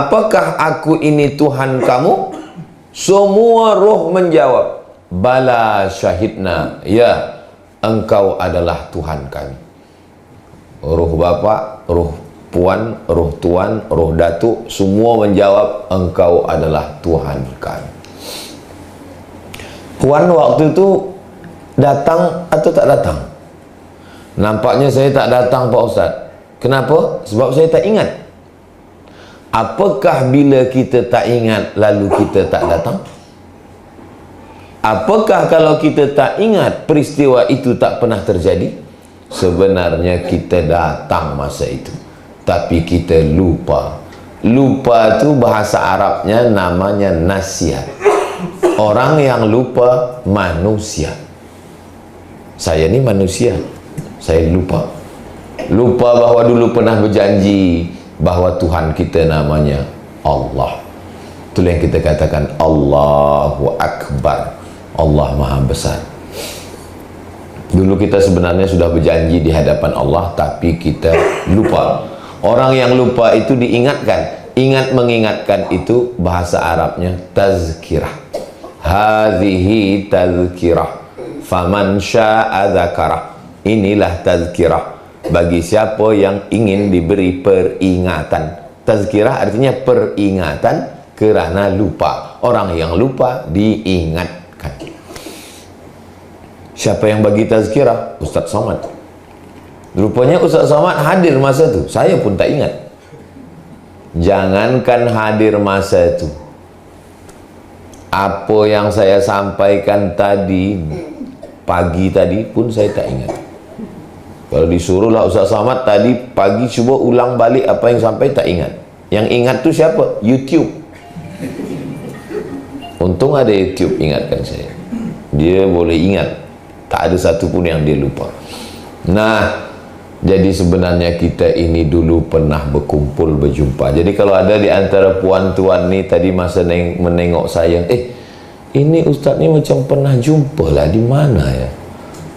apakah aku ini Tuhan kamu? Semua roh menjawab, bala syahidna, ya, engkau adalah Tuhan kami. Roh bapa, roh puan, roh tuan, roh datuk, semua menjawab, engkau adalah Tuhan kami. Puan waktu itu datang atau tak datang? Nampaknya saya tak datang, Pak Ustaz. Kenapa? Sebab saya tak ingat. Apakah bila kita tak ingat lalu kita tak datang? Apakah kalau kita tak ingat peristiwa itu tak pernah terjadi? Sebenarnya kita datang masa itu, tapi kita lupa. Lupa itu bahasa Arabnya namanya nasihat. Orang yang lupa manusia. Saya ni manusia, saya lupa. Lupa bahawa dulu pernah berjanji bahawa Tuhan kita namanya Allah. Itulah yang kita katakan Allahu Akbar, Allah Maha Besar. Dulu kita sebenarnya sudah berjanji di hadapan Allah, tapi kita lupa. Orang yang lupa itu diingatkan. Ingat mengingatkan itu bahasa Arabnya tazkirah. Hadhihi tazkirah faman sya'a dzakarah. Inilah tazkirah bagi siapa yang ingin diberi peringatan. Tazkirah artinya peringatan kerana lupa. Orang yang lupa diingatkan. Siapa yang bagi tazkirah? Ustaz Somad. Rupanya Ustaz Somad hadir masa itu. Saya pun tak ingat. Jangankan hadir masa itu, apa yang saya sampaikan tadi, pagi tadi pun saya tak ingat. Kalau disuruhlah Ustaz Somad tadi pagi cuba ulang balik apa yang sampai, tak ingat. Yang ingat tu siapa? YouTube. Untung ada YouTube ingatkan saya. Dia boleh ingat. Tak ada satu pun yang dia lupa. Nah, jadi sebenarnya kita ini dulu pernah berkumpul, berjumpa. Jadi kalau ada di antara puan tuan ni tadi masa menengok saya, ini ustaz ni macam pernah jumpa lah, di mana ya?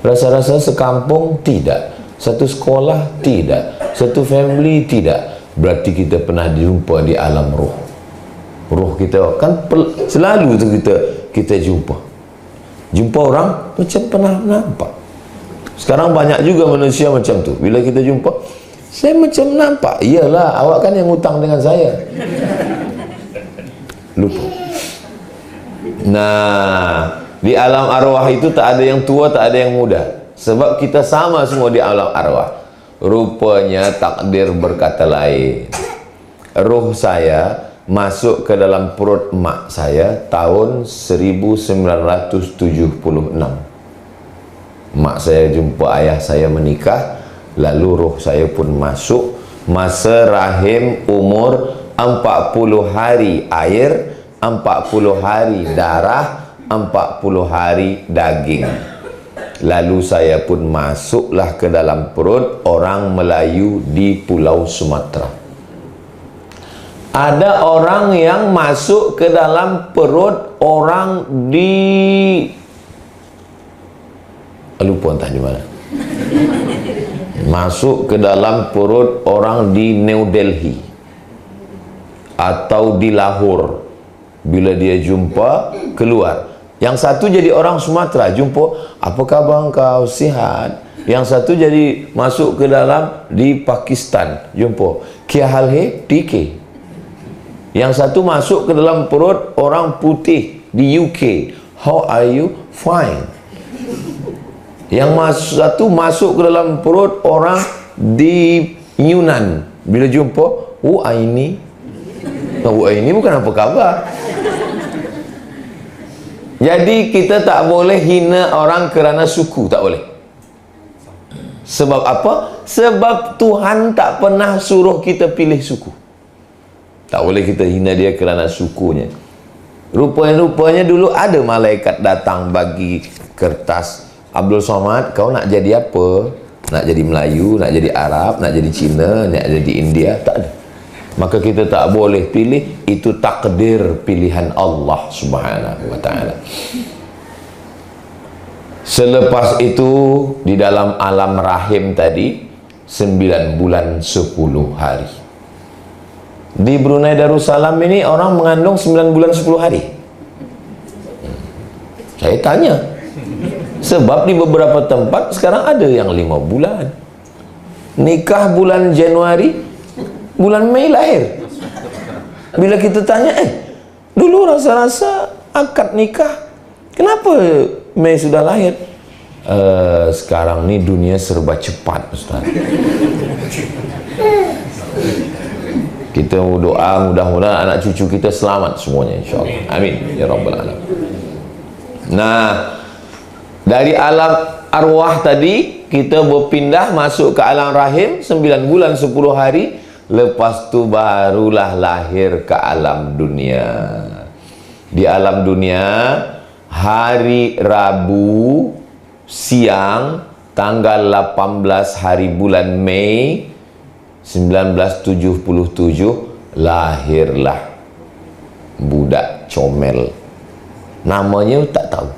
Rasa-rasa sekampung? Tidak. Satu sekolah? Tidak. Satu family? Tidak. Berarti kita pernah jumpa di alam roh. Roh kita kan selalu tu kita jumpa orang macam pernah nampak. Sekarang banyak juga manusia macam tu. Bila kita jumpa, saya macam nampak. Iyalah, awak kan yang hutang dengan saya. Lupa. Nah, di alam arwah itu tak ada yang tua, tak ada yang muda. Sebab kita sama semua di alam arwah. Rupanya takdir berkata lain. Roh saya masuk ke dalam perut mak saya tahun 1976. Mak saya jumpa ayah saya menikah, lalu roh saya pun masuk. Masa rahim umur 40 hari air, 40 hari darah, 40 hari daging. Lalu saya pun masuklah ke dalam perut orang Melayu di Pulau Sumatera. Ada orang yang masuk ke dalam perut orang di, lupa entah di mana, masuk ke dalam perut orang di New Delhi atau di Lahore. Bila dia jumpa, keluar. Yang satu jadi orang Sumatera, jumpa, apa khabar engkau, sihat? Yang satu jadi masuk ke dalam di Pakistan, jumpa, kya hal hai, TK. Yang satu masuk ke dalam perut orang putih di UK, how are you? Fine. Yang satu masuk ke dalam perut orang di Yunan, bila jumpa, ini bukan apa khabar. Jadi kita tak boleh hina orang kerana suku, tak boleh. Sebab apa? Sebab Tuhan tak pernah suruh kita pilih suku. Tak boleh kita hina dia kerana sukunya. Rupanya dulu ada malaikat datang bagi kertas, Abdul Somad, kau nak jadi apa? Nak jadi Melayu, nak jadi Arab, nak jadi Cina, nak jadi India? Tak ada. Maka kita tak boleh pilih. Itu takdir pilihan Allah Subhanahu wa ta'ala. Selepas itu di dalam alam rahim tadi 9 bulan 10 hari. Di Brunei Darussalam ini orang mengandung 9 bulan 10 hari. Saya tanya, sebab di beberapa tempat sekarang ada yang 5 bulan. Nikah bulan Januari, bulan Mei lahir. Bila kita tanya, dulu rasa-rasa akad nikah, kenapa Mei sudah lahir? Sekarang ni dunia serba cepat, Ustaz. Kita doa mudah-mudahan anak cucu kita selamat semuanya, insyaAllah. Amin ya rabbal alamin. Nah, dari alam arwah tadi kita berpindah masuk ke alam rahim 9 bulan 10 hari. Lepas tu barulah lahir ke alam dunia. Di alam dunia, hari Rabu siang tanggal 18 hari bulan Mei 1977 lahirlah budak comel. Namanya tak tahu.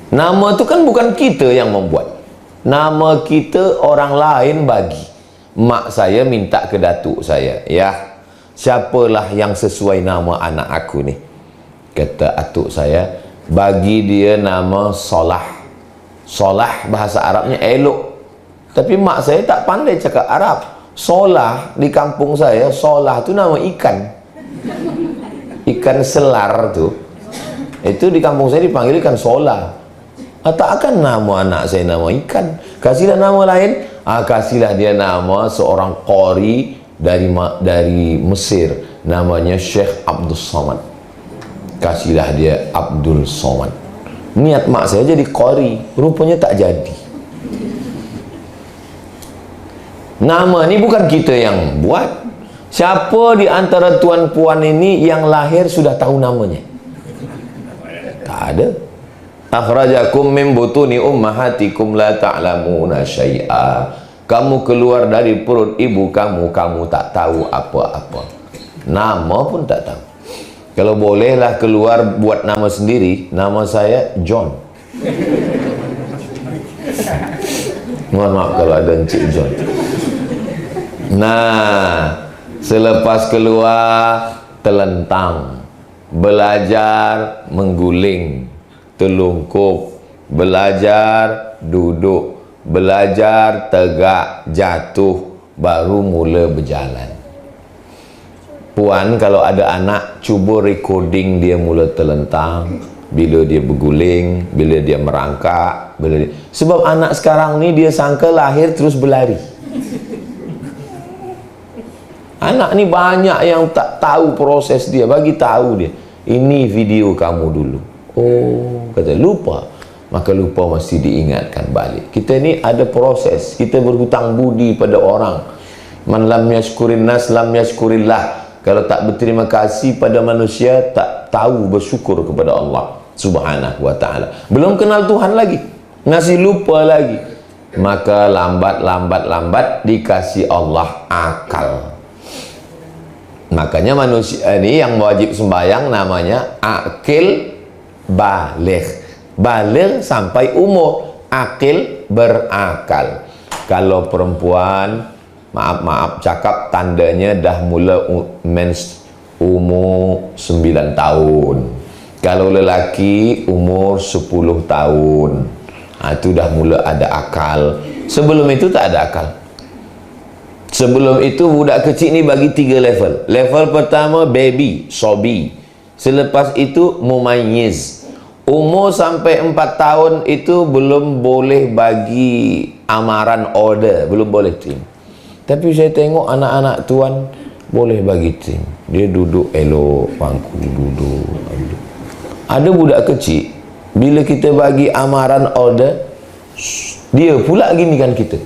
Nama tu kan bukan kita yang membuat. Nama kita orang lain bagi. Mak saya minta ke datuk saya, ya, siapalah yang sesuai nama anak aku ni? Kata atuk saya, bagi dia nama Solah. Solah bahasa Arabnya elok. Tapi mak saya tak pandai cakap Arab. Solah di kampung saya, Solah tu nama ikan. Ikan selar tu. Itu di kampung saya dipanggil ikan solah. Tak akan nama anak saya nama ikan. Kasihlah nama lain. Kasihlah dia nama seorang qari dari Mesir. Namanya Syekh Abdul Somad. Kasihlah dia Abdul Somad. Niat mak saya jadi qari, rupanya tak jadi. Nama ni bukan kita yang buat. Siapa di antara tuan-puan ini yang lahir sudah tahu namanya? Tak ada. Akhrajakum min butuni ummahatikum la ta'lamuna syai'a. Kamu keluar dari perut ibu kamu, kamu tak tahu apa-apa. Nama pun tak tahu. Kalau bolehlah keluar buat nama sendiri, nama saya John. Mohon maaf kalau ada Encik John. Nah, selepas keluar telentang, belajar mengguling, telungkup, belajar duduk, belajar tegak, jatuh, baru mula berjalan. Puan kalau ada anak, cuba recording dia mula telentang, bila dia berguling, bila dia merangkak, sebab anak sekarang ni dia sangka lahir terus berlari. Anak ni banyak yang tak tahu proses dia. Bagi tahu dia, ini video kamu dulu. Oh, kata lupa. Maka lupa mesti diingatkan balik. Kita ni ada proses. Kita berhutang budi pada orang. Man lam yashkurin nas lam yashkurillah. Kalau tak berterima kasih pada manusia, tak tahu bersyukur kepada Allah Subhanahu wa ta'ala. Belum kenal Tuhan lagi, masih lupa lagi. Maka lambat dikasih Allah akal. Makanya manusia ini yang wajib sembahyang namanya akil baligh. Baligh sampai umur, akil berakal. Kalau perempuan, maaf cakap, tandanya dah mula mens umur 9 tahun. Kalau lelaki umur 10 tahun. Itu dah mula ada akal. Sebelum itu tak ada akal. Sebelum itu budak kecil ni bagi 3 level. Level pertama baby, sobi. Selepas itu mumayyiz. Umur sampai 4 tahun itu belum boleh bagi amaran order, belum boleh terima. Tapi saya tengok anak-anak tuan boleh bagi terima. Dia duduk elok, pangku duduk. Ada budak kecil, bila kita bagi amaran order, dia pula gini kan kita.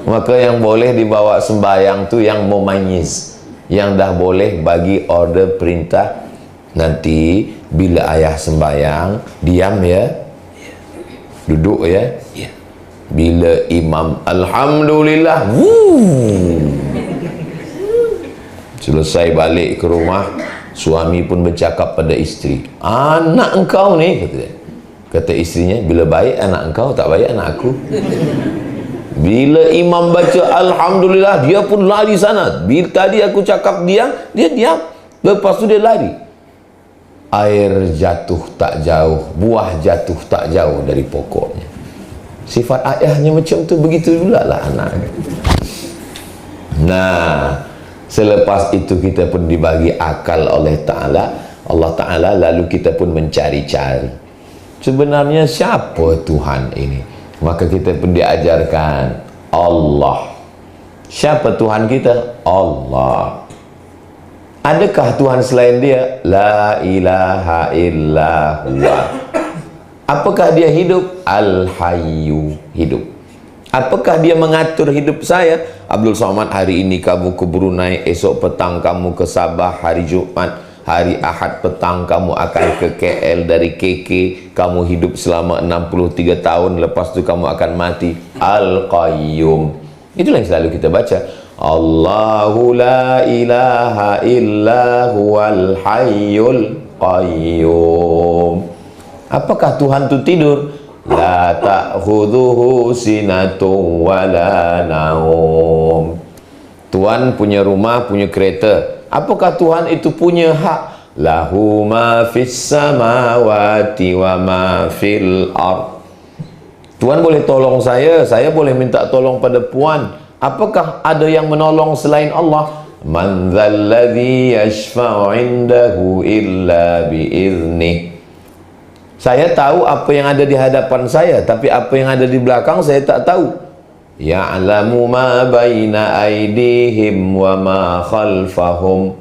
Maka yang boleh dibawa sembahyang tu yang mumayyiz, yang dah boleh bagi order perintah. Nanti bila ayah sembahyang, diam ya, duduk ya. Bila imam alhamdulillah, selesai balik ke rumah, suami pun bercakap pada isteri, anak engkau ni, kata istrinya, bila baik anak engkau, tak baik anak aku. Bila imam baca Alhamdulillah, dia pun lari sana. Bila tadi aku cakap diam, dia diam. Lepas tu dia lari. Air jatuh tak jauh, buah jatuh tak jauh dari pokoknya. Sifat ayahnya macam tu, begitu juga lah anak. Nah, selepas itu kita pun dibagi akal oleh Allah Ta'ala, lalu kita pun mencari-cari sebenarnya siapa Tuhan ini. Maka kita pun diajarkan Allah. Siapa Tuhan kita? Allah. Adakah Tuhan selain dia? La ilaha illa huwa. Apakah dia hidup? Al-Hayyu, hidup. Apakah dia mengatur hidup saya? Abdul Somad, hari ini kamu ke Brunei, esok petang kamu ke Sabah, hari Jumat, hari Ahad petang kamu akan ke KL, dari KK kamu hidup selama 63 tahun, lepas tu kamu akan mati. Al-Qayyum. Itulah yang selalu kita baca. Allahu la ilaha illa huwal hayyul qayyum. Apakah Tuhan itu tidur? La ta'khudhuhu sinatun wala naum. Tuhan punya rumah, punya kereta. Apakah Tuhan itu punya hak? Lahu ma fis samawati wa ma fil ard. Tuhan boleh tolong saya boleh minta tolong pada Puan. Apakah ada yang menolong selain Allah? Man dzalladzi yashfa'u 'indahu illa biiznih. Saya tahu apa yang ada di hadapan saya, tapi apa yang ada di belakang saya tak tahu. Ya'lamu ma baina aydihim wa ma khalfahum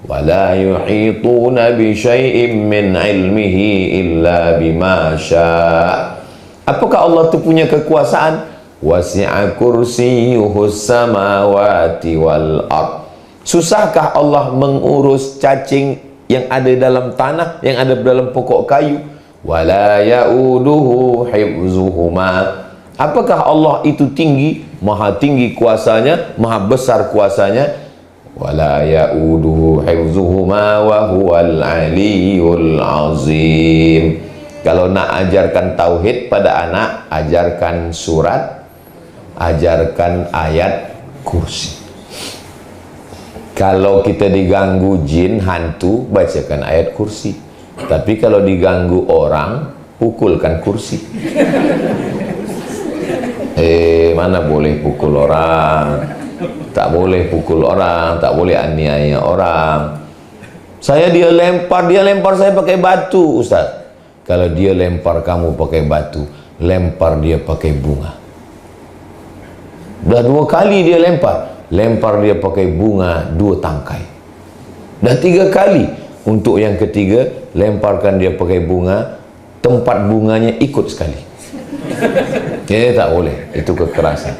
wa la yuhituna bi syai'in min 'ilmihi illa bima syaa'. Apakah Allah tu punya kekuasaan? Wasi'a kursiyyuhus samawati wal ard. Susahkah Allah mengurus cacing yang ada dalam tanah, yang ada dalam pokok kayu? Wala ya'uduhu hifzuhuma. Apakah Allah itu tinggi, maha tinggi kuasanya, maha besar kuasanya? Wala ya'uduhu hifzuhuma wa huwal aliyyul azim. Kalau nak ajarkan tauhid pada anak, ajarkan surat, ajarkan ayat kursi. Kalau kita diganggu jin, hantu, bacakan ayat kursi. Tapi kalau diganggu orang, pukulkan kursi. Mana boleh pukul orang? Tak boleh pukul orang, tak boleh aniaya orang. Dia lempar saya pakai batu, Ustaz. Kalau dia lempar kamu pakai batu, lempar dia pakai bunga. Dah 2 kali dia lempar dia pakai bunga 2 tangkai. Dah 3 kali. Untuk yang ketiga, lemparkan dia pakai bunga, tempat bunganya ikut sekali. Tak boleh, itu kekerasan.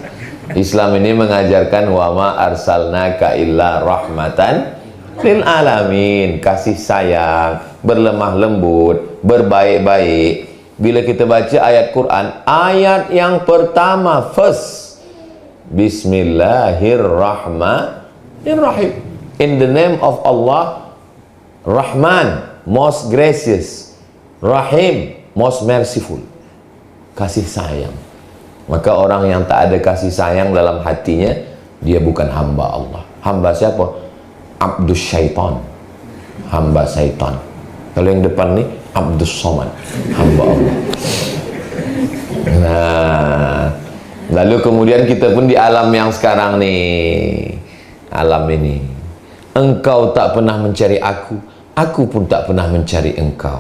Islam ini mengajarkan wa ma arsalnaka illa rahmatan lil alamin, kasih sayang, berlemah lembut, berbaik-baik. Bila kita baca ayat Quran, ayat yang pertama, first, Bismillahirrahmanirrahim. In the name of Allah, Rahman, most gracious, Rahim, most merciful. Kasih sayang. Maka orang yang tak ada kasih sayang dalam hatinya, dia bukan hamba Allah. Hamba siapa? Abdus syaitan, hamba syaitan. Kalau yang depan ni Abdus Somad, hamba Allah. Nah, lalu kemudian kita pun di alam yang sekarang nih, alam ini. Engkau tak pernah mencari aku pun tak pernah mencari engkau.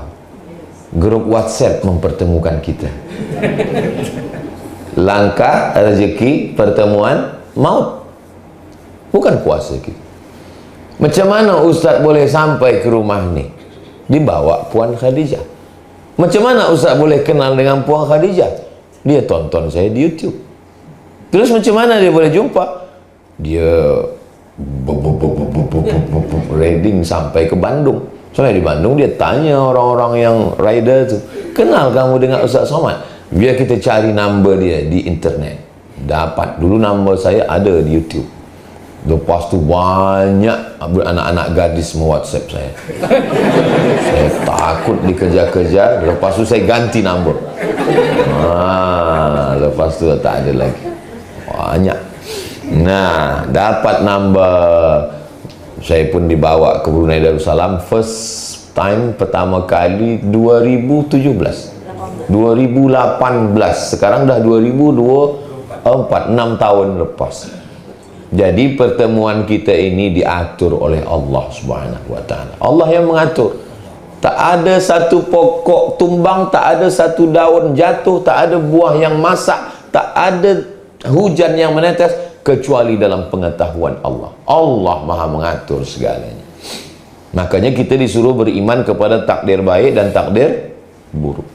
Grup WhatsApp mempertemukan kita. Langkah rezeki, pertemuan maut. Bukan kuasa kita. Macam mana Ustaz boleh sampai ke rumah ni? Dibawa Puan Khadijah. Macam mana Ustaz boleh kenal dengan Puan Khadijah? Dia tonton saya di YouTube. Terus macam mana dia boleh jumpa? Dia riding sampai ke Bandung. Soalnya di Bandung dia tanya orang-orang yang rider tu, kenal kamu dengan Ustaz Somad? Biar kita cari number dia di internet. Dapat. Dulu number saya ada di YouTube. Lepas tu banyak anak-anak gadis WhatsApp saya. Saya takut dikejar-kejar. Lepas tu saya ganti number. Lepas tu tak ada lagi. banyak. Nah, dapat nambah. Saya pun dibawa ke Brunei Darussalam first time, pertama kali 2017 2018, sekarang dah 2024, 6 tahun lepas. Jadi pertemuan kita ini diatur oleh Allah Subhanahu wa taala. Allah yang mengatur. Tak ada satu pokok tumbang, tak ada satu daun jatuh, tak ada buah yang masak, tak ada hujan yang menetes kecuali dalam pengetahuan Allah. Allah Maha mengatur segalanya. Makanya kita disuruh beriman kepada takdir baik dan takdir buruk.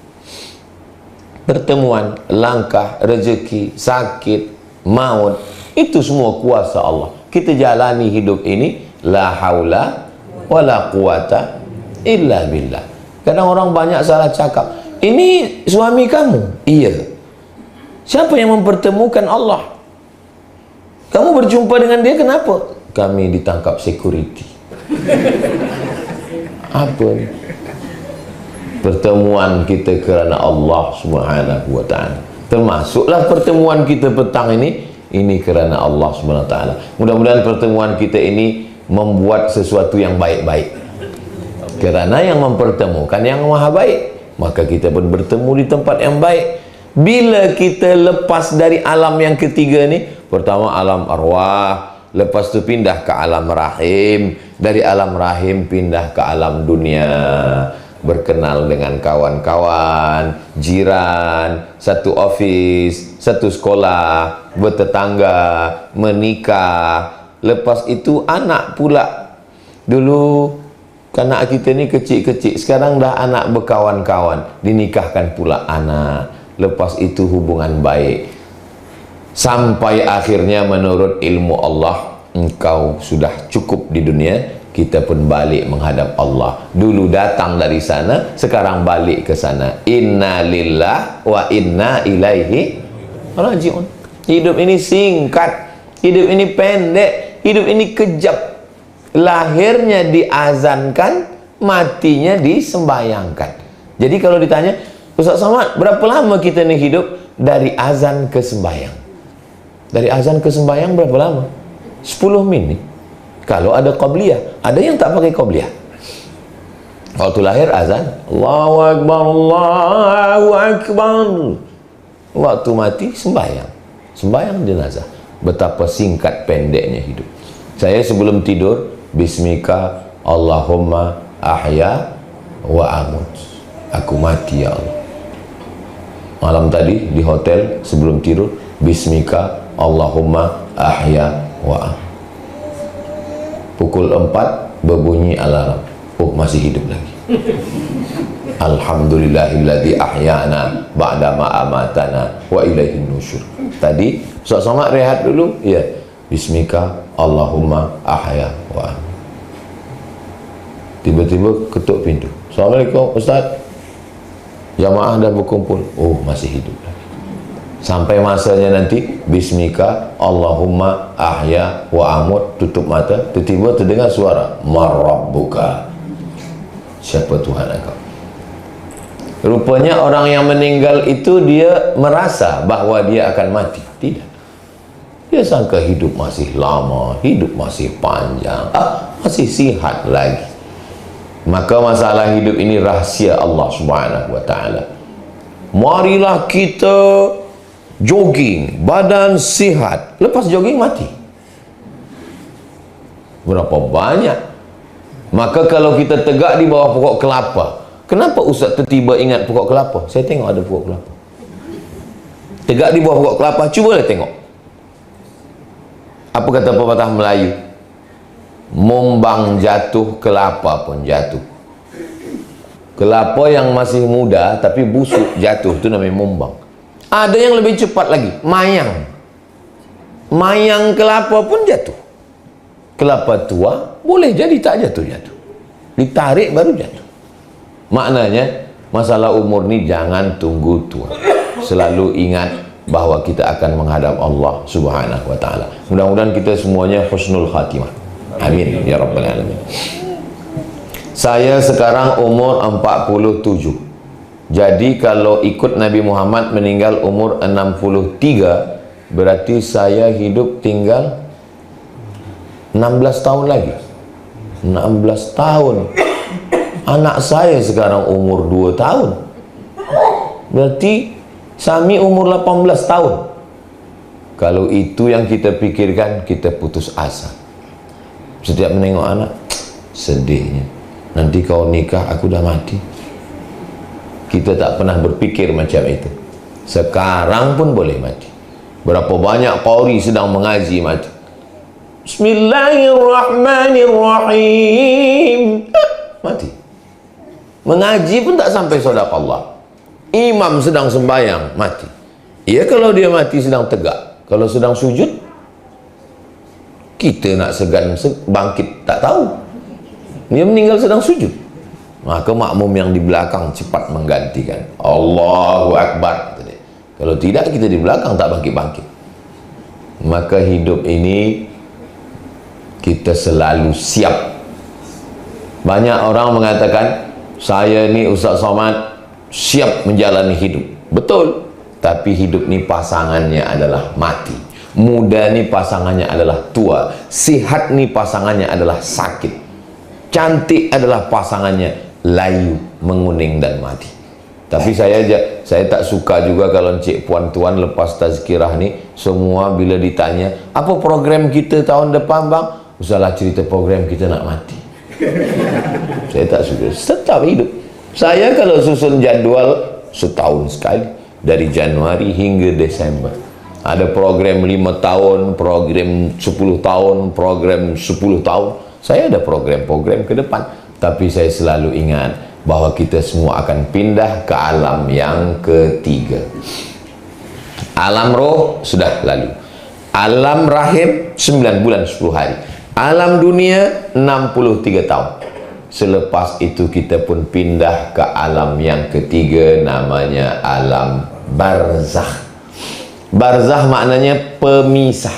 Pertemuan, langkah, rezeki, sakit, maut, itu semua kuasa Allah. Kita jalani hidup ini la haula wala quwata illa billah. Kadang orang banyak salah cakap, ini suami kamu? Iya. Siapa yang mempertemukan Allah? Kamu berjumpa dengan dia kenapa? Kami ditangkap security. Apa ni? Pertemuan kita kerana Allah Subhanahu wa taala. Termasuklah pertemuan kita petang ini kerana Allah Subhanahu wa taala. Mudah-mudahan pertemuan kita ini membuat sesuatu yang baik-baik. Kerana yang mempertemukan yang maha baik, maka kita pun bertemu di tempat yang baik. Bila kita lepas dari alam yang ketiga ni, pertama alam arwah, lepas tu pindah ke alam rahim, dari alam rahim pindah ke alam dunia, berkenal dengan kawan-kawan, jiran, satu office, satu sekolah, bertetangga, menikah. Lepas itu anak pula. Dulu anak kita ni kecil-kecil, sekarang dah anak berkawan-kawan, dinikahkan pula anak. Lepas itu hubungan baik, sampai akhirnya menurut ilmu Allah engkau sudah cukup di dunia. Kita pun balik menghadap Allah. Dulu datang dari sana, sekarang balik ke sana. Inna lillah wa inna ilaihi raji'un. Hidup ini singkat, hidup ini pendek, hidup ini kejap. Lahirnya diazankan, matinya disembayangkan. Jadi kalau ditanya, Ustaz Somad, berapa lama kita ni hidup? Dari azan ke sembayang. Dari azan ke sembayang berapa lama? 10 menit. Kalau ada qabliyah, ada yang tak pakai qabliyah. Waktu lahir azan, Allahu Akbar, Allahu Akbar. Waktu mati sembayang, sembayang jenazah. Betapa singkat pendeknya hidup. Saya sebelum tidur, Bismika Allahumma ahya wa amut. Aku mati ya Allah. Malam tadi di hotel sebelum tidur, Bismika Allahumma ahya wa amut. Pukul 4 berbunyi alarm. Oh, masih hidup lagi. Alhamdulillahilladzi ahyana ba'da ma amatana wa ilaihin nusyur. Tadi Ustaz Somad rehat dulu. Ya. Bismika Allahumma ahya wa amut. Tiba-tiba ketuk pintu. Assalamualaikum Ustaz. Jamaah dah berkumpul. Oh, masih hidup lagi. Sampai masanya nanti Bismika Allahumma ahya wa amut, tutup mata, tiba-tiba terdengar suara Marabbuka. Siapa Tuhan engkau? Rupanya orang yang meninggal itu dia merasa bahawa dia akan mati. Tidak. Dia sangka hidup masih lama, hidup masih panjang, masih sihat lagi. Maka masalah hidup ini rahsia Allah Subhanahu wa taala. Marilah kita jogging, badan sihat, lepas jogging mati. Berapa banyak? Maka kalau kita tegak di bawah pokok kelapa, kenapa Ustaz tiba-tiba ingat pokok kelapa? Saya tengok ada pokok kelapa. Tegak di bawah pokok kelapa, cubalah tengok. Apa kata pepatah Melayu? Mumbang jatuh, kelapa pun jatuh. Kelapa yang masih muda tapi busuk jatuh, itu namanya mumbang. Ada yang lebih cepat lagi, mayang. Mayang kelapa pun jatuh. Kelapa tua boleh jadi tak jatuh-jatuh, ditarik baru jatuh. Maknanya masalah umur ni jangan tunggu tua. Selalu ingat bahawa kita akan menghadap Allah Subhanahu wa taala. Mudah-mudahan kita semuanya husnul khatimah. Amin ya rabbal alamin. Saya sekarang umur 47. Jadi kalau ikut Nabi Muhammad meninggal umur 63, berarti saya hidup tinggal 16 tahun lagi. 16 tahun. Anak saya sekarang umur 2 tahun. Berarti Sami umur 18 tahun. Kalau itu yang kita pikirkan, kita putus asa. Setiap menengok anak, sedihnya. Nanti kau nikah, aku dah mati. Kita tak pernah berpikir macam itu. Sekarang pun boleh mati. Berapa banyak qari sedang mengaji mati. Bismillahirrahmanirrahim. Mati. Mengaji pun tak sampai sedekah. Imam sedang sembahyang, mati. Ya, kalau dia mati sedang tegak. Kalau sedang sujud, kita nak segan bangkit tak tahu. Dia meninggal sedang sujud. Maka makmum yang di belakang cepat menggantikan. Allahu Akbar. Kalau tidak, kita di belakang tak bangkit-bangkit. Maka hidup ini kita selalu siap. Banyak orang mengatakan, saya ni Ustaz Somad siap menjalani hidup. Betul. Tapi hidup ni pasangannya adalah mati. Muda ni pasangannya adalah tua. Sihat ni pasangannya adalah sakit. Cantik adalah pasangannya layu, menguning dan mati. Tapi saya tak suka juga kalau encik puan tuan lepas tazkirah ni, semua bila ditanya, apa program kita tahun depan bang? Usahlah cerita program kita nak mati. Saya tak suka. Tetap hidup. Saya kalau susun jadual setahun sekali, dari Januari hingga Desember. Ada program 5 tahun, program 10 tahun, program 10 tahun. Saya ada program-program ke depan. Tapi saya selalu ingat bahwa kita semua akan pindah ke alam yang ketiga. Alam roh sudah lalu. Alam rahim 9 bulan 10 hari. Alam dunia 63 tahun. Selepas itu kita pun pindah ke alam yang ketiga, namanya alam barzakh. Barzakh maknanya pemisah.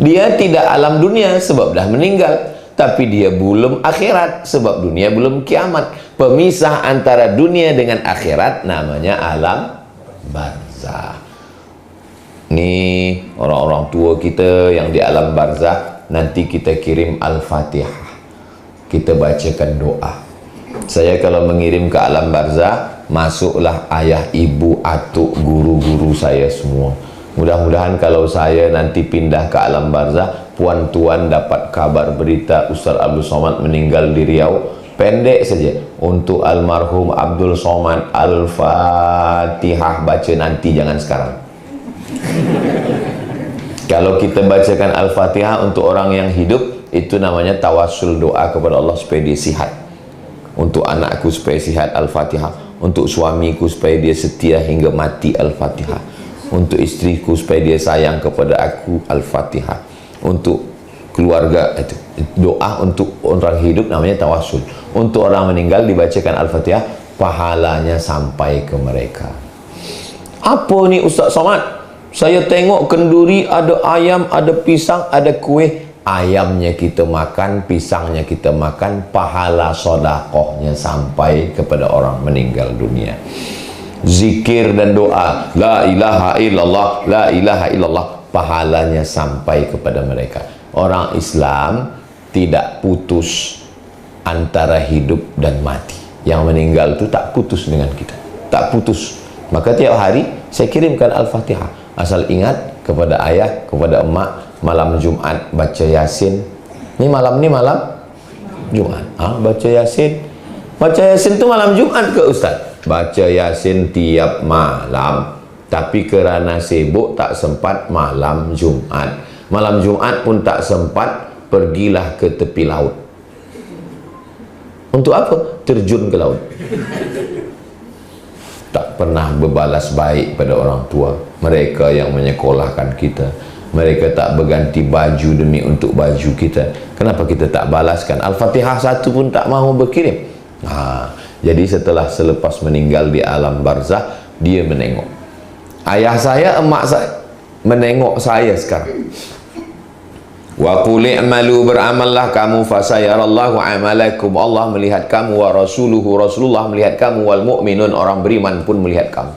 Dia tidak alam dunia sebab dah meninggal, tapi dia belum akhirat sebab dunia belum kiamat. Pemisah antara dunia dengan akhirat namanya alam barzakh. Ni orang-orang tua kita yang di alam barzakh, nanti kita kirim Al-Fatihah, kita bacakan doa. Saya kalau mengirim ke alam barzakh, masuklah ayah, ibu, atuk, guru-guru saya semua. Mudah-mudahan kalau saya nanti pindah ke alam barzakh, puan tuan dapat kabar berita Ustaz Abdul Somad meninggal di Riau, pendek saja, untuk almarhum Abdul Somad Al-Fatihah, baca nanti, jangan sekarang. Kalau kita bacakan Al-Fatihah untuk orang yang hidup, itu namanya tawassul, doa kepada Allah supaya dia sihat. Untuk anakku supaya sihat, Al-Fatihah. Untuk suamiku supaya dia setia hingga mati, Al-Fatihah. Untuk istriku supaya dia sayang kepada aku, Al-Fatihah. Untuk keluarga, itu doa untuk orang hidup namanya tawassul. Untuk orang meninggal dibacakan Al-Fatihah, pahalanya sampai ke mereka. Apa ni Ustaz Somad? Saya tengok kenduri, ada ayam, ada pisang, ada kuih. Ayamnya kita makan, pisangnya kita makan, pahala sodakohnya sampai kepada orang meninggal dunia. Zikir dan doa, la ilaha illallah, la ilaha illallah, pahalanya sampai kepada mereka. Orang Islam tidak putus antara hidup dan mati. Yang meninggal itu tak putus dengan kita, tak putus. Maka tiap hari saya kirimkan Al-Fatihah. Asal ingat kepada ayah, kepada emak, malam Jumat baca Yasin. Ni malam Jumat. Baca Yasin. Baca Yasin tu malam Jumat ke Ustaz? Baca Yasin tiap malam. Tapi kerana sibuk tak sempat malam Jumat. Malam Jumat pun tak sempat, pergilah ke tepi laut. Untuk apa? Terjun ke laut. Tak pernah berbalas baik pada orang tua, mereka yang menyekolahkan kita. Mereka tak berganti baju demi untuk baju kita. Kenapa kita tak balaskan? Al-Fatihah satu pun tak mahu berkirim. Jadi selepas meninggal di alam barzakh, dia menengok. Ayah saya, emak saya menengok saya sekarang. Wa qul i'malu, beramallah kamu, fasayarallahu amalakum, Allah melihat kamu, wa rasuluhu, Rasulullah melihat kamu, wal mu'minun, orang beriman pun melihat kamu.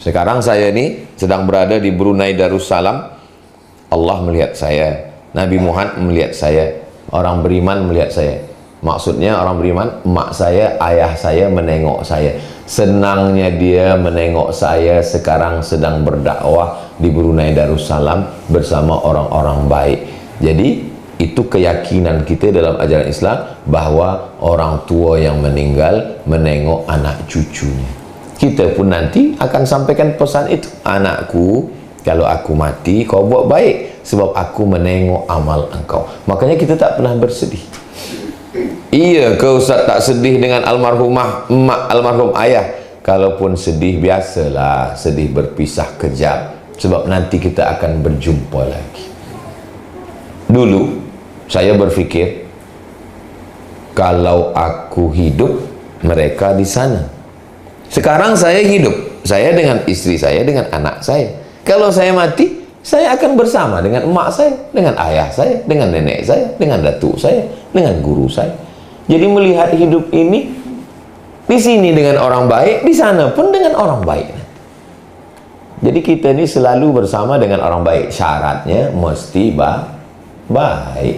Sekarang saya ni sedang berada di Brunei Darussalam. Allah melihat saya, Nabi Muhammad melihat saya, orang beriman melihat saya. Maksudnya orang beriman, mak saya, ayah saya menengok saya. Senangnya dia menengok saya sekarang sedang berdakwah di Brunei Darussalam bersama orang-orang baik. Jadi itu keyakinan kita dalam ajaran Islam, bahwa orang tua yang meninggal menengok anak cucunya. Kita pun nanti akan sampaikan pesan itu. Anakku, kalau aku mati, kau buat baik, sebab aku menengok amal engkau. Makanya kita tak pernah bersedih. Iya ke Ustaz tak sedih dengan almarhumah emak, almarhum ayah? Kalaupun sedih, biasalah sedih berpisah kejap, sebab nanti kita akan berjumpa lagi. Dulu saya berfikir, kalau aku hidup, mereka di sana. Sekarang saya hidup, saya dengan istri saya, dengan anak saya. Kalau saya mati, saya akan bersama dengan emak saya, dengan ayah saya, dengan nenek saya, dengan datuk saya, dengan guru saya. Jadi melihat hidup ini, di sini dengan orang baik, di sana pun dengan orang baik. Jadi kita ini selalu bersama dengan orang baik. Syaratnya mesti baik.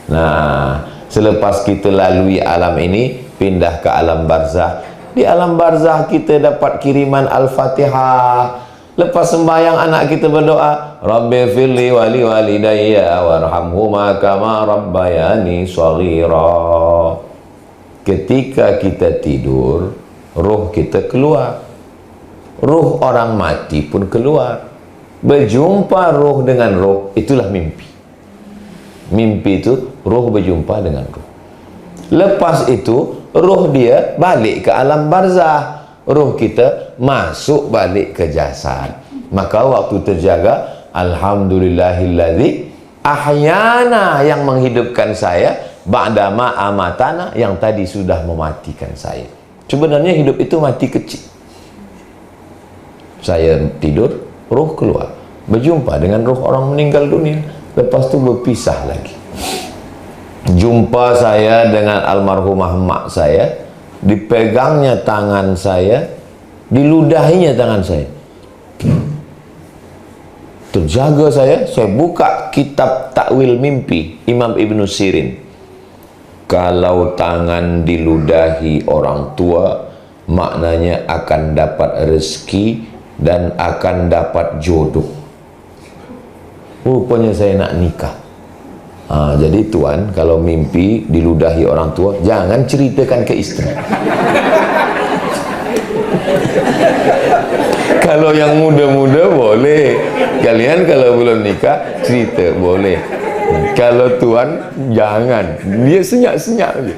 Nah, selepas kita lalui alam ini, pindah ke alam barzah. Di alam barzah kita dapat kiriman Al-Fatihah. Lepas sembahyang anak kita berdoa, Rabbi firli wali walidayya warhamhuma kama rabbayani shaghira. Ketika kita tidur, roh kita keluar. Roh orang mati pun keluar. Berjumpa roh dengan roh, itulah mimpi. Mimpi itu roh berjumpa dengan roh. Lepas itu roh dia balik ke alam barzah. Roh kita masuk balik ke jasad. Maka waktu terjaga, alhamdulillahilladzi ahyana, yang menghidupkan saya, ba'dama amatana, yang tadi sudah mematikan saya. Sebenarnya hidup itu mati kecil. Saya tidur, roh keluar, berjumpa dengan roh orang meninggal dunia. Lepas itu berpisah lagi. Jumpa saya dengan almarhumah mak saya, dipegangnya tangan saya, diludahinya tangan saya. Terjaga saya buka kitab Takwil Mimpi Imam Ibn Sirin. Kalau tangan diludahi orang tua, maknanya akan dapat rezeki dan akan dapat jodoh. Rupanya saya nak nikah. Jadi tuan, kalau mimpi diludahi orang tua, jangan ceritakan ke isteri. Kalau yang muda-muda boleh, kalian kalau belum nikah cerita boleh. Kalau tuan jangan, dia senyap-senyap je.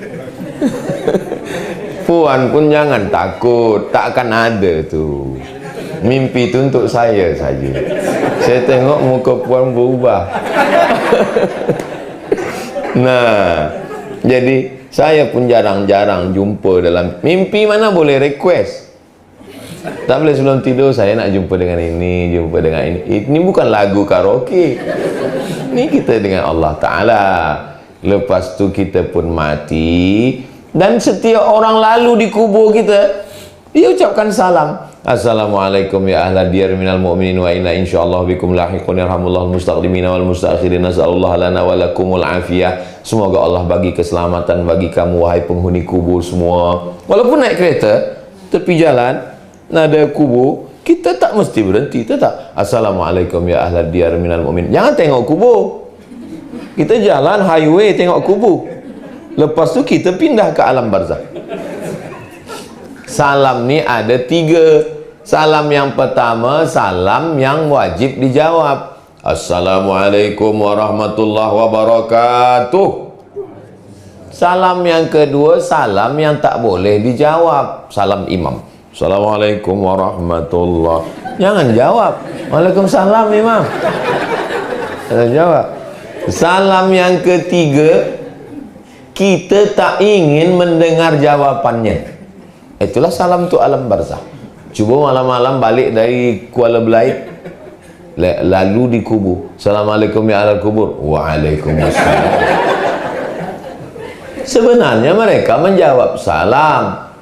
Puan pun jangan takut, tak akan ada tu. Mimpi tu untuk saya saja. Saya tengok muka puan berubah. Nah, jadi saya pun jarang-jarang jumpa dalam mimpi. Mana boleh request. Tak boleh sebelum tidur, saya nak jumpa dengan ini, jumpa dengan ini. Ini bukan lagu karaoke. Ini kita dengan Allah Ta'ala. Lepas tu kita pun mati. Dan setiap orang lalu di kubur kita, dia ucapkan salam. Assalamualaikum ya ahla diyar minal mu'minin wa inna insyaallah bikum lahiqun yarhamullahu mustaqdimina wal mustaakhirin. Nasallallahu lana wa lakumul afiyah. Semoga Allah bagi keselamatan bagi kamu wahai penghuni kubur semua. Walaupun naik kereta tepi jalan ada kubur, kita tak mesti berhenti, tetap assalamualaikum ya ahla diyar minal mu'minin. Jangan tengok kubur. Kita jalan highway tengok kubur. Lepas tu kita pindah ke alam barzah. Salam ni ada 3. Salam yang pertama, salam yang wajib dijawab. Assalamualaikum warahmatullahi wabarakatuh. Salam yang kedua, salam yang tak boleh dijawab. Salam imam. Assalamualaikum warahmatullahi. Jangan jawab. Waalaikumsalam imam. Jangan jawab. Salam yang ketiga, kita tak ingin mendengar jawapannya. Itulah salam tu alam barzah. Cuba malam-malam balik dari Kuala Belait, lalu di kubur. Assalamualaikum ya ahli kubur. Waalaikumsalam. Sebenarnya mereka menjawab salam,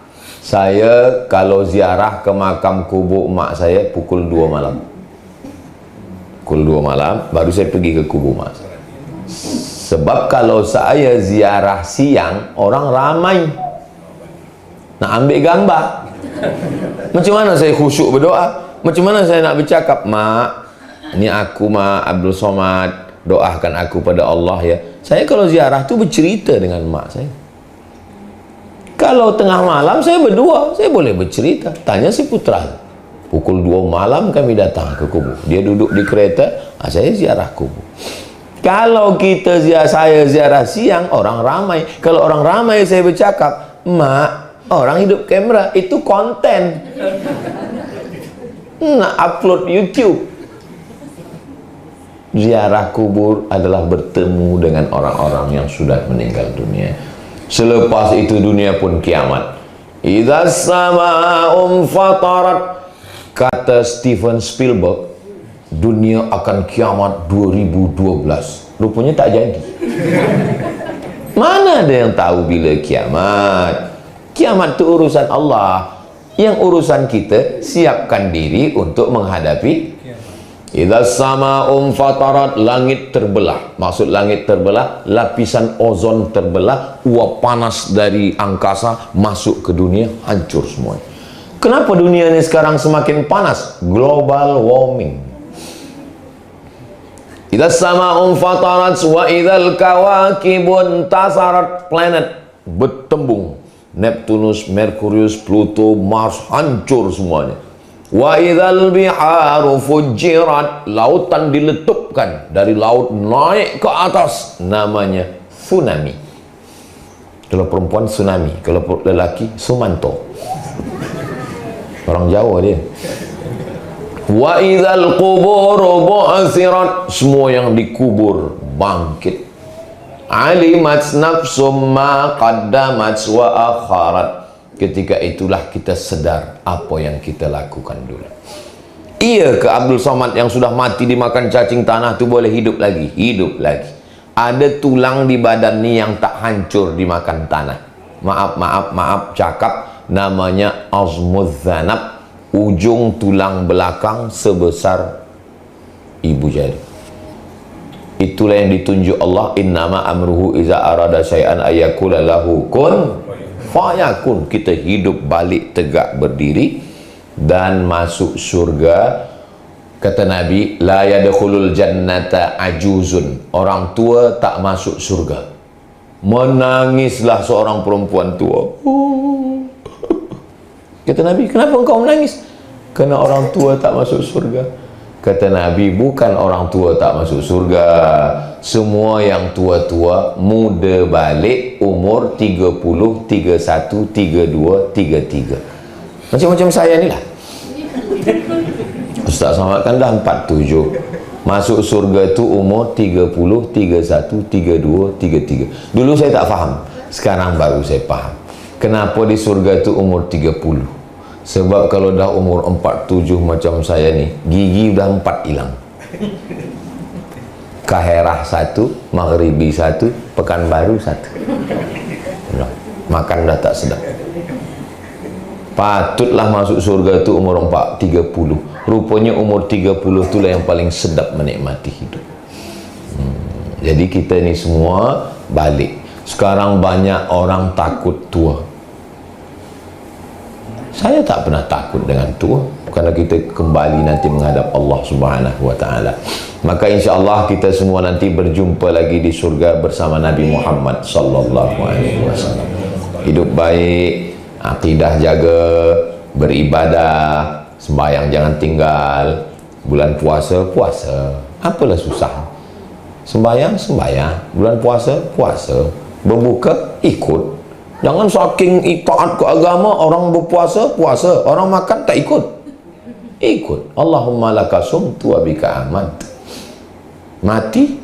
Saya kalau ziarah ke makam kubur mak saya pukul 2 malam. Pukul 2 malam baru saya pergi ke kubur mak saya. Sebab kalau saya ziarah siang, orang ramai nak ambil gambar. Macam mana saya khusyuk berdoa? Macam mana saya nak bercakap? Mak, ni aku mak Abdul Somad, doakan aku pada Allah ya. Saya kalau ziarah tu bercerita dengan mak saya. Kalau tengah malam saya berdua, saya boleh bercerita. Tanya si putra. Pukul 2 malam kami datang ke kubur. Dia duduk di kereta, saya ziarah kubur. Kalau saya ziarah siang, orang ramai. Kalau orang ramai saya bercakap, mak, orang hidup kamera, itu konten. Nak upload YouTube. Ziarah kubur adalah bertemu dengan orang-orang yang sudah meninggal dunia. Selepas itu dunia pun kiamat. Idza sama'um fatarat, kata Steven Spielberg, dunia akan kiamat 2012. Rupanya tak jadi. Mana ada yang tahu bila kiamat? Kiamat itu urusan Allah. Yang urusan kita siapkan diri untuk menghadapi. Idza sama'um fatarat, langit terbelah. Maksud langit terbelah, lapisan ozon terbelah, uap panas dari angkasa masuk ke dunia, hancur semua. Kenapa dunia ini sekarang semakin panas? Global warming. Idza sama'um fatarat wa idzal kawakibun tasarat, planet bertembung. Neptunus, Merkurius, Pluto, Mars hancur semuanya. Wa idzal biharu fujirat, lautan diletupkan, dari laut naik ke atas, namanya tsunami. Kalau perempuan tsunami, kalau lelaki Sumanto. Orang Jawa dia. Wa idzal quburu bu'thirat, semua yang dikubur bangkit. Alimat nafsum ma qaddamat wa akharat, ketika itulah kita sedar apa yang kita lakukan dulu. Iya ke Abdul Somad yang sudah mati dimakan cacing tanah tu boleh hidup lagi? Hidup lagi. Ada tulang di badan ni yang tak hancur dimakan tanah. Maaf cakap, namanya azmudzanab, ujung tulang belakang sebesar ibu jari. Itulah yang ditunjuk Allah, innama amruhu iza arada syai'an ayyakula lahu kun fayakun. Kita hidup balik tegak berdiri dan masuk surga. Kata Nabi, la yadkhulul jannata ajuzun, orang tua tak masuk surga. Menangislah seorang perempuan tua. Kata Nabi, kenapa engkau menangis? Kerana orang tua tak masuk surga. Kata Nabi, bukan orang tua tak masuk surga, semua yang tua-tua muda balik umur 30, 31, 32, 33. Macam-macam saya ni lah. Ustaz Somad kan dah 47. Masuk surga tu umur 30, 31, 32, 33. Dulu saya tak faham, sekarang baru saya faham. Kenapa di surga tu umur 30? Sebab kalau dah umur 47 macam saya ni, gigi dah 4 hilang. Kaherah 1, Maghribi 1, Pekanbaru 1. Makan dah tak sedap. Patutlah masuk surga tu umur 30. Rupanya umur 30 itulah yang paling sedap menikmati hidup. Jadi kita ni semua balik. Sekarang banyak orang takut tua. Saya tak pernah takut dengan tua, kerana kita kembali nanti menghadap Allah Subhanahu wa taala. Maka insya-Allah kita semua nanti berjumpa lagi di surga bersama Nabi Muhammad sallallahu alaihi wasallam. Hidup baik, akidah jaga, beribadah, sembahyang jangan tinggal, bulan puasa puasa. Apalah susah? Sembahyang sembahyang, bulan puasa puasa, berbuka ikut. Jangan saking itaat ke agama, orang berpuasa, puasa. Orang makan, tak ikut. Ikut. Allahumma laka sumtu wa bika amad. Mati,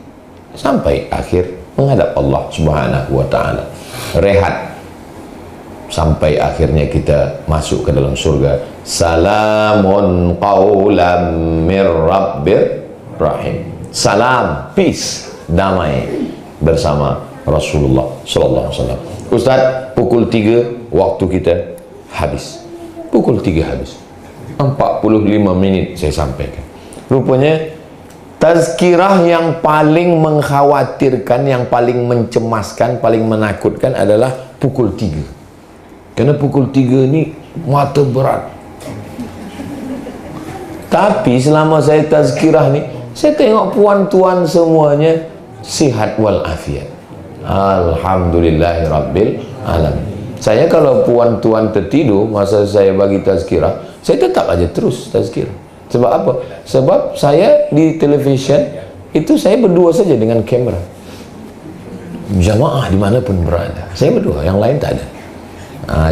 sampai akhir menghadap Allah Subhanahu wa ta'ala. Rehat. Sampai akhirnya kita masuk ke dalam surga. Salamun qawlam mir rabbir rahim. Salam, peace, damai bersama Rasulullah sallallahu alaihi wasallam. Ustaz, pukul 3 waktu kita habis. Pukul 3 habis. 45 menit saya sampaikan. Rupanya tazkirah yang paling mengkhawatirkan, yang paling mencemaskan, paling menakutkan adalah pukul 3. Karena pukul 3 ini mata berat. Tapi selama saya tazkirah ni, saya tengok puan-tuan semuanya sihat walafiat. Alhamdulillahirabbil alamin. Saya kalau puan-tuan tertidur masa saya bagi tazkirah, saya tetap aja terus tazkirah. Sebab apa? Sebab saya di televisyen itu saya berdua saja dengan kamera. Jamaah dimanapun berada, saya berdua, yang lain tak ada.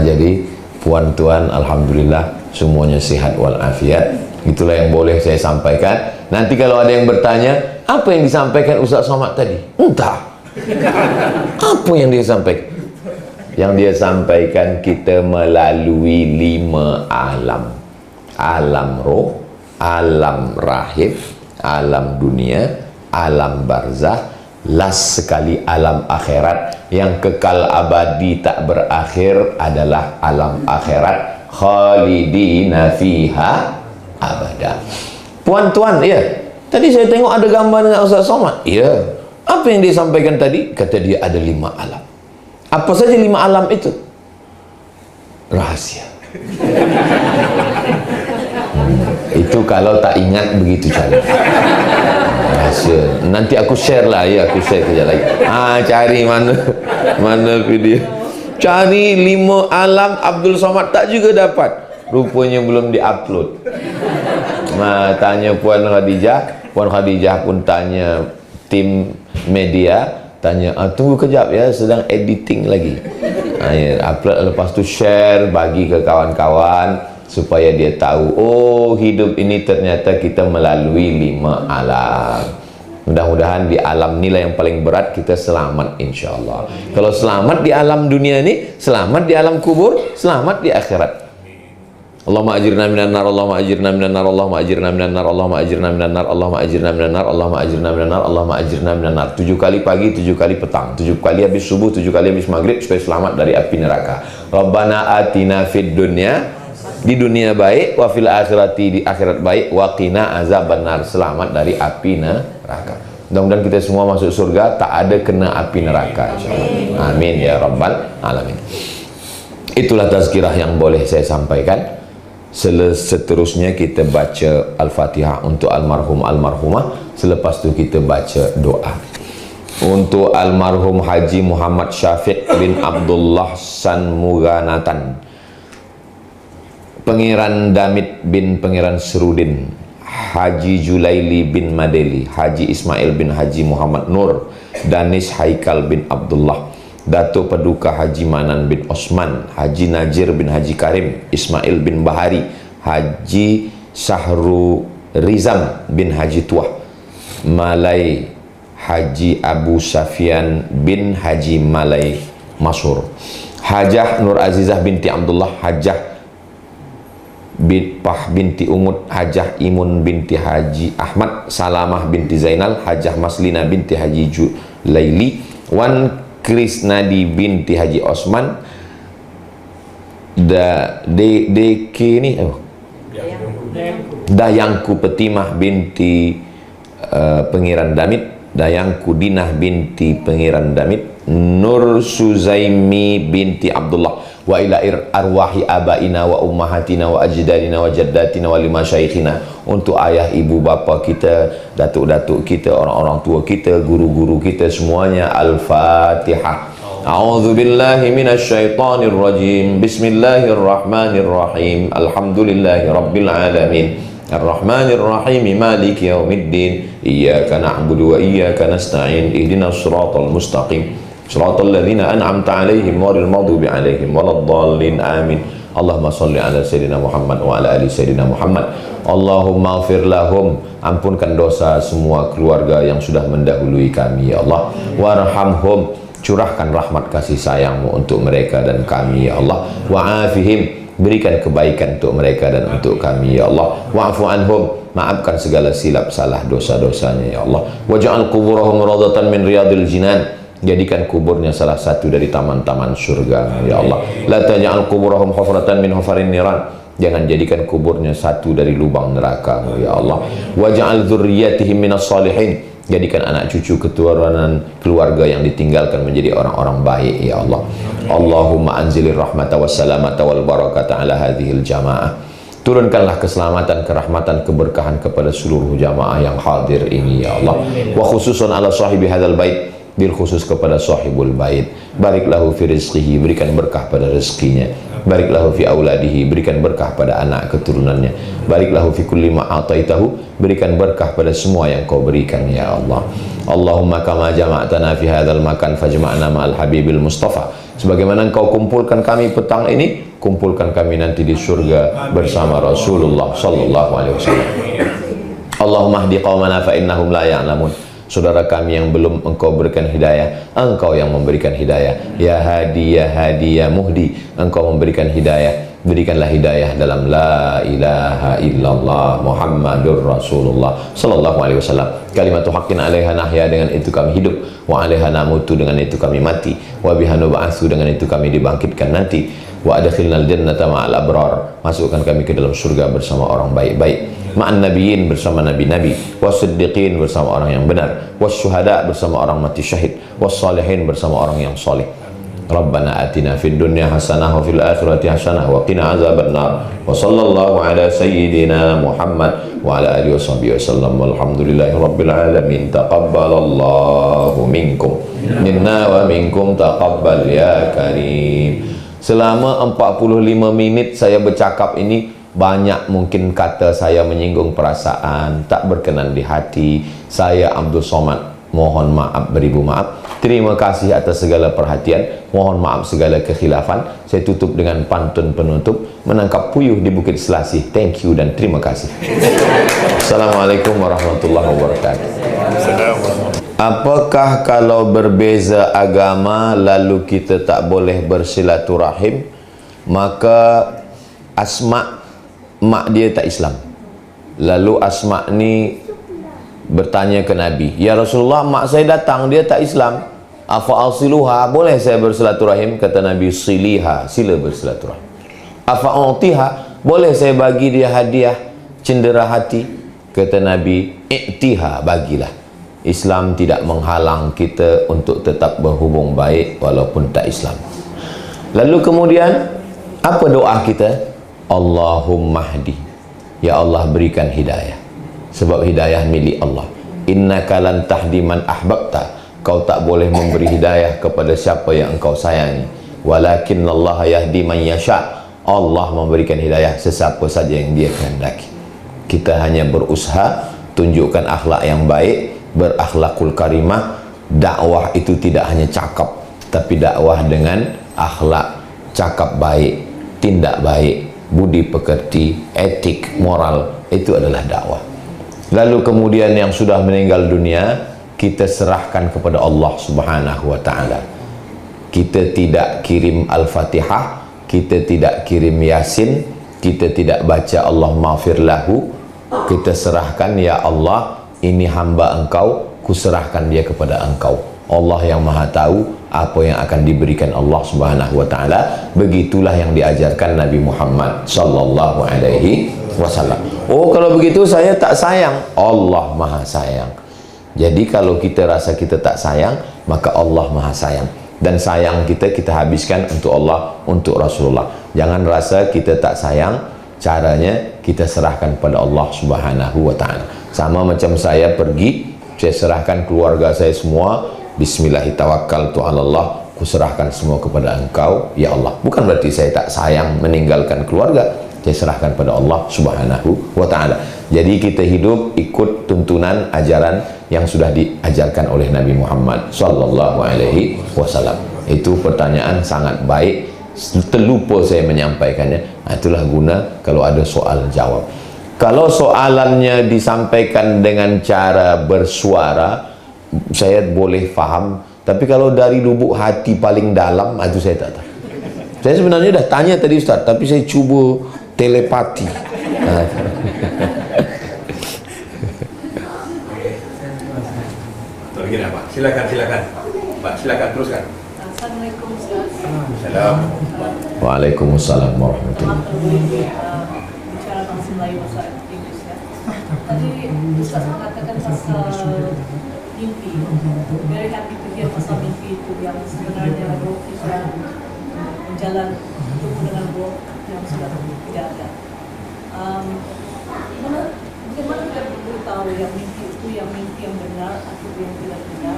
Jadi puan-tuan alhamdulillah semuanya sihat walafiat. Itulah yang boleh saya sampaikan. Nanti kalau ada yang bertanya, apa yang disampaikan Ustaz Somad tadi? Entah. Apa yang dia sampaikan? Yang dia sampaikan, kita melalui 5 alam. Alam roh, alam rahib, alam dunia, alam barzah, last sekali alam akhirat yang kekal abadi tak berakhir adalah alam akhirat, khalidina fiha abada. Puan-tuan, ya, tadi saya tengok ada gambar dengan Ustaz Somad. Ya, apa yang dia sampaikan tadi? Kata dia ada 5 alam. Apa saja 5 alam itu? Rahasia. Itu kalau tak ingat begitu cara. Rahasia. Nanti aku share lah, ya, aku share kerja lagi. Cari mana video. Cari 5 alam Abdul Somad tak juga dapat. Rupanya belum diupload. Tanya Puan Khadijah pun tanya tim media, tanya, tunggu kejap ya, sedang editing lagi. Upload, lepas tu share, bagi ke kawan-kawan supaya dia tahu, oh hidup ini ternyata kita melalui 5 alam. Mudah-mudahan di alam inilah yang paling berat kita selamat, insyaAllah. Kalau selamat di alam dunia ini, selamat di alam kubur, selamat di akhirat. Allahumma ajirna minan nar, Allahumma ajirna minan nar, Allahumma ajirna minan nar, Allahumma ajirna minan nar, Allahumma ajirna minan nar, Allahumma ajirna minan nar, Allahumma ajirna minan nar. 7 kali pagi, 7 kali petang, 7 kali habis subuh, 7 kali habis maghrib, supaya selamat dari api neraka. Rabbana atina fid dunya, di dunia baik, wa fil akhirati, di akhirat baik, wa qina azabannar, selamat dari api neraka. Mudah-mudahan kita semua masuk surga, tak ada kena api neraka, insyaallah. Amin ya rabbal alamin. Itulah tazkirah yang boleh saya sampaikan. Seterusnya kita baca Al-Fatihah untuk almarhum almarhumah. Selepas itu kita baca doa untuk almarhum Haji Muhammad Syafiq bin Abdullah Sanmuganatan, Pangeran Damit bin Pangeran Serudin, Haji Julaili bin Madeli, Haji Ismail bin Haji Muhammad Nur, Danis Haikal bin Abdullah, Datuk Paduka Haji Manan bin Osman, Haji Najir bin Haji Karim, Ismail bin Bahari, Haji Sahru Rizam bin Haji Tuah, Malai Haji Abu Safian bin Haji Malai Masur, Hajah Nur Azizah binti Abdullah, Hajah Pah binti Umud, Hajah Imun binti Haji Ahmad, Salamah binti Zainal, Hajah Maslina binti Haji Julaili, Wan Krisnadi binti Haji Osman, Dayangku Petimah binti Pangeran Damit, Dayangku Dinah binti Pangeran Damit, Nur Suzaimi binti Abdullah, wa ila arwahi abaina wa ummahatina wa ajdadina wa jaddatina wa lima syaikhina, untuk ayah ibu bapa kita, datuk-datuk kita, orang-orang tua kita, guru-guru kita semuanya. Al-Fatihah. A'udzu billahi minasyaitonir rajim. Bismillahirrahmanirrahim. Alhamdulillahi rabbil alamin. Ar-Rahmanir Rahim, Maliki yaumiddin. Iyyaka na'budu wa iyyaka nasta'in. Ihdinas siratal mustaqim. Shiratal ladzina an'amta 'alaihim ghairil maghdubi 'alaihim waladdallin. Amin. Allahumma shalli ala sayyidina Muhammad wa ala ali sayyidina Muhammad. Allahumma ighfir lahum, ampunkan dosa semua keluarga yang sudah mendahului kami ya Allah. Warhamhum, curahkan rahmat kasih sayangmu untuk mereka dan kami ya Allah. Wa'afihim, berikan kebaikan untuk mereka dan untuk kami ya Allah. Wa'fu anhum, maafkan segala silap salah dosa-dosanya ya Allah. Waj'al quburahum rawdatan min riyadil jinan, jadikan kuburnya salah satu dari taman-taman surga ya Allah. La taj'al quburahum hufratan min hufarin niran, jangan jadikan kuburnya satu dari lubang neraka ya Allah. Waj'al dzurriyyatihim minas shalihin, jadikan anak cucu keturunan keluarga yang ditinggalkan menjadi orang-orang baik ya Allah. Allahumma anzilir rahmata wassalamata wal barakata ala hadhil jamaah, turunkanlah keselamatan, kerahmatan, keberkahan kepada seluruh jamaah yang hadir ini ya Allah. Wa khususun ala sahibi hadzal bait, bil khusus kepada sahibul bait. Barik lahu fi rizqihi, berikan berkah pada rezekinya. Barik lahu fi auladihi, berikan berkah pada anak keturunannya. Barik lahu fi kulli ma ataitahu, berikan berkah pada semua yang kau berikan ya Allah. Allahumma kama jama'tana fi hadzal makan fajma'na ma'al habibil mustafa, sebagaimana engkau kumpulkan kami petang ini, kumpulkan kami nanti di surga bersama Rasulullah sallallahu alaihi wasallam. Allahumma hdi qaumana fa innahum la ya'lamun, saudara kami yang belum engkau berikan hidayah, engkau yang memberikan hidayah. Ya hadi ya hadi ya muhdi, engkau memberikan hidayah, berikanlah hidayah dalam la ilaha illallah Muhammadur Rasulullah sallallahu alaihi wasallam. Kalimatu haqqin 'alaiha nahya, dengan itu kami hidup, wa 'alaiha namutu, dengan itu kami mati, wa biha nub'atsu, dengan itu kami dibangkitkan nanti, wa adkhilnal jannata ma'al abrar, masukkan kami ke dalam surga bersama orang baik-baik, ma'an nabiyyin, bersama nabi-nabi, was-siddiqin, bersama orang yang benar, was-syuhada, bersama orang mati syahid, was-salihin, bersama orang yang saleh. Rabbana atina fid dunya hasanah wa fil akhirati hasanah wa qina azabannar. Wa sallallahu ala sayyidina Muhammad wa ala alihi washabbihi wasallam. Walhamdulillahi rabbil alamin. Taqabbalallahu minkum minna wa minkum taqabbal ya karim. Selama 45 menit saya bercakap ini, banyak mungkin kata saya menyinggung perasaan, tak berkenan di hati. Saya Abdul Somad mohon maaf beribu maaf. Terima kasih atas segala perhatian, mohon maaf segala kekhilafan. Saya tutup dengan pantun penutup, menangkap puyuh di Bukit Selasih. Thank you dan terima kasih. Assalamualaikum warahmatullahi wabarakatuh. Apakah kalau berbeza agama lalu kita tak boleh bersilaturahim? Maka Asma, mak dia tak Islam. Lalu Asma ni bertanya ke Nabi, ya Rasulullah, mak saya datang, dia tak Islam, afa'asiluha, boleh saya bersilaturahim? Kata Nabi, siliha, sila bersilaturahim. Afa'utiha, boleh saya bagi dia hadiah cendera hati? Kata Nabi, i'tiha, bagilah. Islam tidak menghalang kita untuk tetap berhubung baik walaupun tak Islam. Lalu kemudian apa doa kita? Allahumma hdi, ya Allah berikan hidayah, sebab hidayah milik Allah. Innaka lan tahdi man ahbabta, kau tak boleh memberi hidayah kepada siapa yang engkau sayangi. Walakinnallaha yahdi man yasha, Allah memberikan hidayah sesiapa saja yang dia kehendaki. Kita hanya berusaha tunjukkan akhlak yang baik, berakhlakul karimah. Dakwah itu tidak hanya cakap, tapi dakwah dengan akhlak, cakap baik, tindak baik, budi pekerti, etik, moral, itu adalah dakwah. Lalu kemudian yang sudah meninggal dunia, kita serahkan kepada Allah Subhanahu wa ta'ala. Kita tidak kirim Al-Fatihah, kita tidak kirim Yasin, kita tidak baca Allah maghfir lahu. Kita serahkan, ya Allah, ini hamba engkau, kuserahkan dia kepada engkau. Allah yang maha tahu apa yang akan diberikan Allah Subhanahu wa ta'ala. Begitulah yang diajarkan Nabi Muhammad sallallahu alaihi wasallam. Oh, kalau begitu saya tak sayang. Allah maha sayang. Jadi kalau kita rasa kita tak sayang, maka Allah maha sayang. Dan sayang kita habiskan untuk Allah, untuk Rasulullah. Jangan rasa kita tak sayang, caranya kita serahkan pada Allah Subhanahu wa ta'ala. Sama macam saya pergi, saya serahkan keluarga saya semua, bismillahirrahmanirrahim, kuserahkan semua kepada engkau ya Allah. Bukan berarti saya tak sayang meninggalkan keluarga, saya serahkan pada Allah Subhanahu wa ta'ala. Jadi kita hidup ikut tuntunan ajaran yang sudah diajarkan oleh Nabi Muhammad sallallahu alaihi wasallam. Itu pertanyaan sangat baik, terlupa saya menyampaikannya. Itulah guna kalau ada soal jawab. Kalau soalannya disampaikan dengan cara bersuara, saya boleh faham, tapi kalau dari lubuk hati paling dalam, itu saya tak tahu. Saya sebenarnya dah tanya tadi Ustaz, tapi saya cuba telepati. Silakan. Mbak, silakan teruskan. Assalamualaikum Ustaz. Salam. Waalaikumsalam warahmatullahi wabarakatuh. Bicara bahasa Melayu bahasa Inggris ya. Tadi Ustaz mengatakan pasal mimpi. Very happy to hear pasal mimpi itu yang sebenarnya roh kita berjalan bertemu dengan roh yang sudah tidak ada. Bagaimana kita beritahu yang mimpi itu yang mimpi yang benar atau yang tidak benar,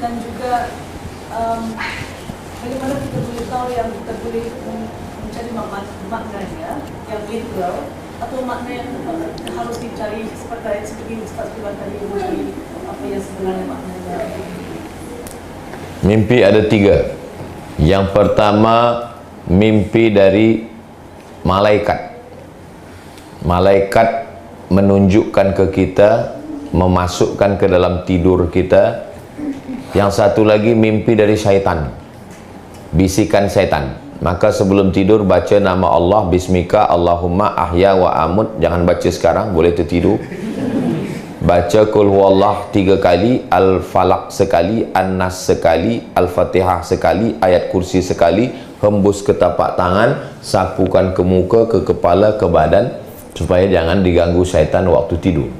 dan juga bagaimana kita boleh tahu yang kita boleh mencari maknanya yang literal atau makna yang harus dicari seperti Ustaz bilang tadi, mencari apa yang sebenarnya maknanya. Mimpi ada 3. Yang pertama, mimpi dari malaikat. Malaikat menunjukkan ke kita, memasukkan ke dalam tidur kita. Yang satu lagi mimpi dari syaitan, bisikan syaitan. Maka sebelum tidur baca nama Allah, bismika Allahumma ahya wa amut. Jangan baca sekarang, boleh tertidur. Baca kul huwallah 3 kali, al-falaq sekali, an-nas sekali, al-fatihah sekali, ayat kursi sekali. Hembus ke tapak tangan, sapukan ke muka, ke kepala, ke badan, supaya jangan diganggu syaitan waktu tidur.